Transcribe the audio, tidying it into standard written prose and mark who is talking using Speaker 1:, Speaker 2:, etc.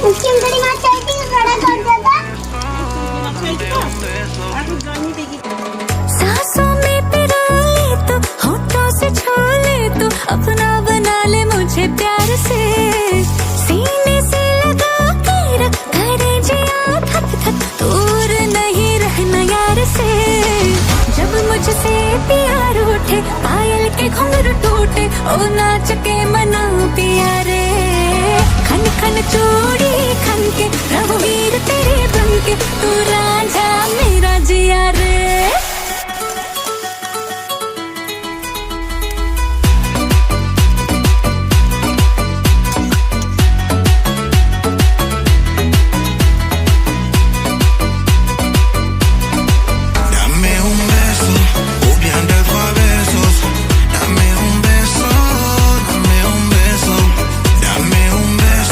Speaker 1: उसकी बड़ी माँ चाहती है बड़ा कर देता।
Speaker 2: सांसों में पिरो ले तो होठों से छू ले तो अपना बना ले मुझे प्यार से, सीने से लगा के रख करे जिया थक थक, दूर नहीं रहना यार से। जब मुझसे प्यार उठे पायल के घुंघरू टूटे, ओ नाच के मना पिया रे।